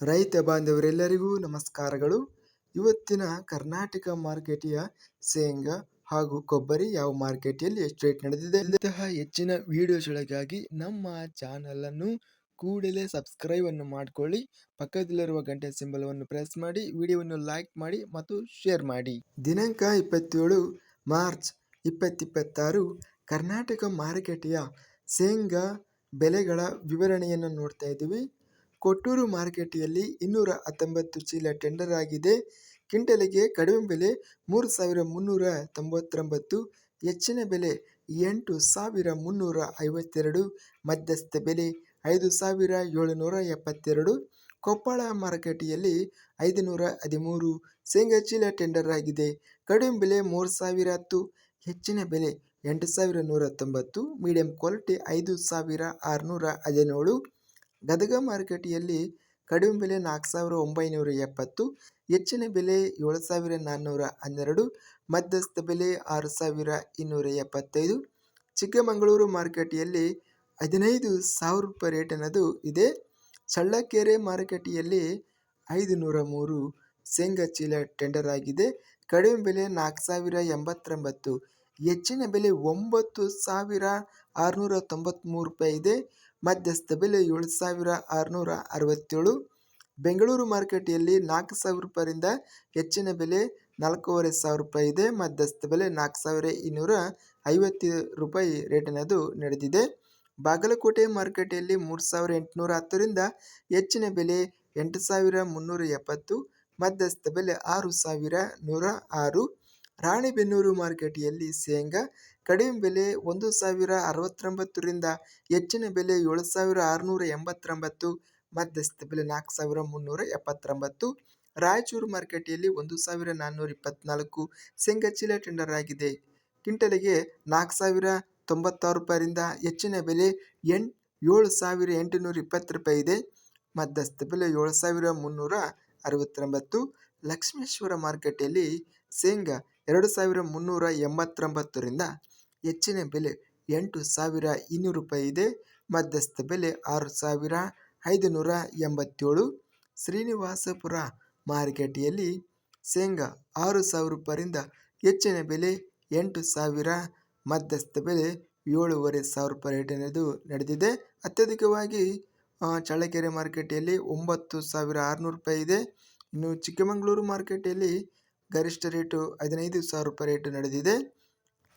ರೈತ ಬಾಂಧವರೆಲ್ಲರಿಗೂ ನಮಸ್ಕಾರಗಳು. ಇವತ್ತಿನ ಕರ್ನಾಟಕ ಮಾರುಕಟ್ಟೆಯ ಶೇಂಗಾ ಹಾಗೂ ಕೊಬ್ಬರಿ ಯಾವ ಮಾರುಕಟ್ಟೆಯಲ್ಲಿ ಎಷ್ಟು ರೇಟ್ ನಡೆದಿದೆ ಇಂತಹ ಹೆಚ್ಚಿನ ವಿಡಿಯೋಸ್ಗಳಿಗಾಗಿ ನಮ್ಮ ಚಾನಲ್ ಅನ್ನು ಕೂಡಲೇ ಸಬ್ಸ್ಕ್ರೈಬ್ ಅನ್ನು ಮಾಡಿಕೊಳ್ಳಿ. ಪಕ್ಕದಲ್ಲಿರುವ ಗಂಟೆ ಸಿಂಬಲ್ ಅನ್ನು ಪ್ರೆಸ್ ಮಾಡಿ, ವಿಡಿಯೋವನ್ನು ಲೈಕ್ ಮಾಡಿ ಮತ್ತು ಶೇರ್ ಮಾಡಿ. ದಿನಾಂಕ 27 ಮಾರ್ಚ್ 2026 ಕರ್ನಾಟಕ ಮಾರುಕಟ್ಟೆಯ ಶೇಂಗಾ ಬೆಲೆಗಳ ವಿವರಣೆಯನ್ನು ನೋಡ್ತಾ ಇದ್ದೀವಿ. ಕೊಟ್ಟೂರು ಮಾರುಕಟ್ಟೆಯಲ್ಲಿ 219 ಚೀಲ ಟೆಂಡರ್ ಆಗಿದೆ. ಕ್ವಿಂಟಲಿಗೆ ಕಡಿಮೆ ಬೆಲೆ 3,399, ಹೆಚ್ಚಿನ ಬೆಲೆ 8,352, ಮಧ್ಯಸ್ಥ ಬೆಲೆ 5,772. ಕೊಪ್ಪಳ ಮಾರುಕಟ್ಟೆಯಲ್ಲಿ 513 ಶೇಂಗಾ ಚೀಲ ಟೆಂಡರ್ ಆಗಿದೆ. ಕಡಿಮೆ ಬೆಲೆ 3,010, ಹೆಚ್ಚಿನ ಬೆಲೆ 8,190, ಮೀಡಿಯಂ ಕ್ವಾಲಿಟಿ 5,617. ಗದಗ ಮಾರುಕಟ್ಟೆಯಲ್ಲಿ ಕಡಿಮೆ ಬೆಲೆ 4,970, ಹೆಚ್ಚಿನ ಬೆಲೆ 7,412, ಮಧ್ಯಸ್ಥ ಬೆಲೆ 6,275. ಚಿಕ್ಕಮಗಳೂರು ಮಾರುಕಟ್ಟೆಯಲ್ಲಿ 15,000 ರೂಪಾಯಿ ರೇಟ್ ಅನ್ನೋದು ಇದೆ. ಚಳ್ಳಕೆರೆ ಮಾರುಕಟ್ಟೆಯಲ್ಲಿ 503 ಶೇಂಗಾ ಚೀಲ ಟೆಂಡರ್ ಆಗಿದೆ. ಕಡಿಮೆ ಬೆಲೆ 4,089, ಹೆಚ್ಚಿನ ಬೆಲೆ 9,693 ರೂಪಾಯಿ ಇದೆ. ಮಧ್ಯಸ್ಥ ಬೆಲೆ 7,667. ಬೆಂಗಳೂರು ಮಾರುಕಟ್ಟೆಯಲ್ಲಿ 4,000 ರೂಪಾಯಿಯಿಂದ ಹೆಚ್ಚಿನ ಬೆಲೆ 4,500 ರೂಪಾಯಿ ಇದೆ. ಮಧ್ಯಸ್ಥ ಬೆಲೆ 4,250 ರೂಪಾಯಿ ರೇಟ್ ಅನ್ನೋದು ನಡೆದಿದೆ. ಬಾಗಲಕೋಟೆ ಮಾರುಕಟ್ಟೆಯಲ್ಲಿ 3,810ರಿಂದ ಹೆಚ್ಚಿನ ಬೆಲೆ 8,370, ಮಧ್ಯಸ್ಥ ಬೆಲೆ 6,106. ರಾಣಿಬೆನ್ನೂರು ಮಾರುಕಟ್ಟೆಯಲ್ಲಿ ಶೇಂಗಾ ಕಡಿಮೆ ಬೆಲೆ 1,069ರಿಂದ ಹೆಚ್ಚಿನ ಬೆಲೆ 7,689, ಮಧ್ಯಸ್ಥ ಬೆಲೆ 4,379. ರಾಯಚೂರು ಮಾರುಕಟ್ಟೆಯಲ್ಲಿ 1,424 ಶೇಂಗಾ ಚೀಲ ಟೆಂಡರ್ ಆಗಿದೆ. ಕ್ವಿಂಟಲಿಗೆ 4,096 ರೂಪಾಯಿರಿಂದ ಹೆಚ್ಚಿನ ಬೆಲೆ 7,820 ರೂಪಾಯಿ ಇದೆ. ಮಧ್ಯಸ್ಥ ಬೆಲೆ 7,369. ಲಕ್ಷ್ಮೇಶ್ವರ ಮಾರುಕಟ್ಟೆಯಲ್ಲಿ ಶೇಂಗಾ 2,389ರಿಂದ ಹೆಚ್ಚಿನ ಬೆಲೆ 8,200 ರೂಪಾಯಿ ಇದೆ. ಮಧ್ಯಸ್ಥ ಬೆಲೆ 6,587. ಶ್ರೀನಿವಾಸಪುರ ಮಾರುಕಟ್ಟೆಯಲ್ಲಿ ಶೇಂಗಾ 6,000 ರೂಪಾಯಿರಿಂದ ಹೆಚ್ಚಿನ ಬೆಲೆ 8,000, ಮಧ್ಯಸ್ಥ ಬೆಲೆ 7,500 ರೂಪಾಯಿ ರೇಟ್ ಅನ್ನೋದು ನಡೆದಿದೆ. ಅತ್ಯಧಿಕವಾಗಿ ಚಳ್ಳಕೆರೆ ಮಾರುಕಟ್ಟೆಯಲ್ಲಿ 9,600 ರೂಪಾಯಿ ಇದೆ. ಇನ್ನು ಚಿಕ್ಕಮಗಳೂರು ಮಾರುಕಟ್ಟೆಯಲ್ಲಿ ಗರಿಷ್ಠ ರೇಟು 15,000 ರೂಪಾಯಿ ರೇಟು ನಡೆದಿದೆ.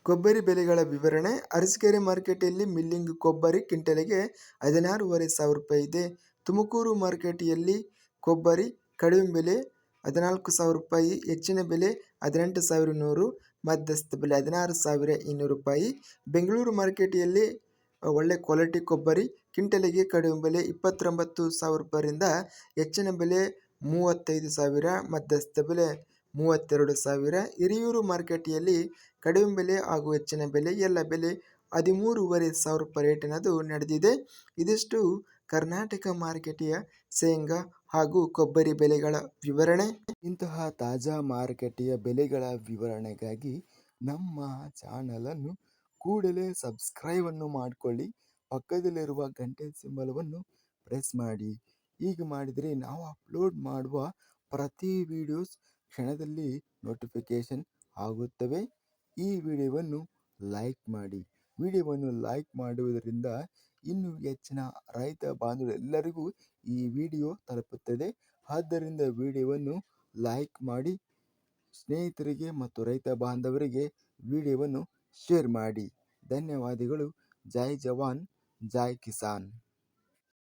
ಕೊಬ್ಬರಿ ಬೆಲೆಗಳ ವಿವರಣೆ. ಅರಸೀಕೆರೆ ಮಾರುಕಟ್ಟೆಯಲ್ಲಿ ಮಿಲ್ಲಿಂಗ್ ಕೊಬ್ಬರಿ ಕ್ವಿಂಟಲಿಗೆ 16,500 ರೂಪಾಯಿ ಇದೆ. ತುಮಕೂರು ಮಾರುಕಟ್ಟೆಯಲ್ಲಿ ಕೊಬ್ಬರಿ ಕಡಿಮೆ ಬೆಲೆ 14,000 ರೂಪಾಯಿ, ಹೆಚ್ಚಿನ ಬೆಲೆ 18,100, ಮಧ್ಯಸ್ಥ ಬೆಲೆ 16,200 ರೂಪಾಯಿ. ಬೆಂಗಳೂರು ಮಾರುಕಟ್ಟೆಯಲ್ಲಿ ಒಳ್ಳೆ ಕ್ವಾಲಿಟಿ ಕೊಬ್ಬರಿ ಕ್ವಿಂಟಲಿಗೆ ಕಡಿಮೆ ಬೆಲೆ 29,000 ರೂಪಾಯಿರಿಂದ ಹೆಚ್ಚಿನ ಬೆಲೆ 35,000, ಮಧ್ಯಸ್ಥ ಬೆಲೆ 32,000. ಹಿರಿಯೂರು ಮಾರುಕಟ್ಟೆಯಲ್ಲಿ ಕಡಿಮೆ ಬೆಲೆ ಹಾಗೂ ಹೆಚ್ಚಿನ ಬೆಲೆ ಎಲ್ಲ ಬೆಲೆ 13,500 ರೂಪಾಯಿ ರೇಟ್ ಅನ್ನೋದು ನಡೆದಿದೆ. ಇದಿಷ್ಟು ಕರ್ನಾಟಕ ಮಾರುಕಟ್ಟೆಯ ಶೇಂಗಾ ಹಾಗೂ ಕೊಬ್ಬರಿ ಬೆಲೆಗಳ ವಿವರಣೆ. ಇಂತಹ ತಾಜಾ ಮಾರುಕಟ್ಟೆಯ ಬೆಲೆಗಳ ವಿವರಣೆಗಾಗಿ ನಮ್ಮ ಚಾನಲನ್ನು ಕೂಡಲೇ ಸಬ್ಸ್ಕ್ರೈಬ್ ಅನ್ನು ಮಾಡಿಕೊಳ್ಳಿ. ಪಕ್ಕದಲ್ಲಿರುವ ಗಂಟೆ ಸಿಂಬಲವನ್ನು ಪ್ರೆಸ್ ಮಾಡಿ. ಹೀಗೆ ಮಾಡಿದರೆ ನಾವು ಅಪ್ಲೋಡ್ ಮಾಡುವ ಪ್ರತಿ ವಿಡಿಯೋಸ್ ಕ್ಷಣದಲ್ಲಿ ನೋಟಿಫಿಕೇಶನ್ ಆಗುತ್ತವೆ. ಈ ವಿಡಿಯೋವನ್ನು ಲೈಕ್ ಮಾಡಿ. ವಿಡಿಯೋವನ್ನು ಲೈಕ್ ಮಾಡುವುದರಿಂದ ಇನ್ನೂ ಹೆಚ್ಚಿನ ರೈತ ಬಾಂಧವರೆಲ್ಲರಿಗೂ ಈ ವಿಡಿಯೋ ತಲುಪುತ್ತದೆ. ಆದ್ದರಿಂದ ವಿಡಿಯೋವನ್ನು ಲೈಕ್ ಮಾಡಿ, ಸ್ನೇಹಿತರಿಗೆ ಮತ್ತು ರೈತ ಬಾಂಧವರಿಗೆ ವಿಡಿಯೋವನ್ನು ಶೇರ್ ಮಾಡಿ. ಧನ್ಯವಾದಗಳು. ಜೈ ಜವಾನ್, ಜೈ ಕಿಸಾನ್.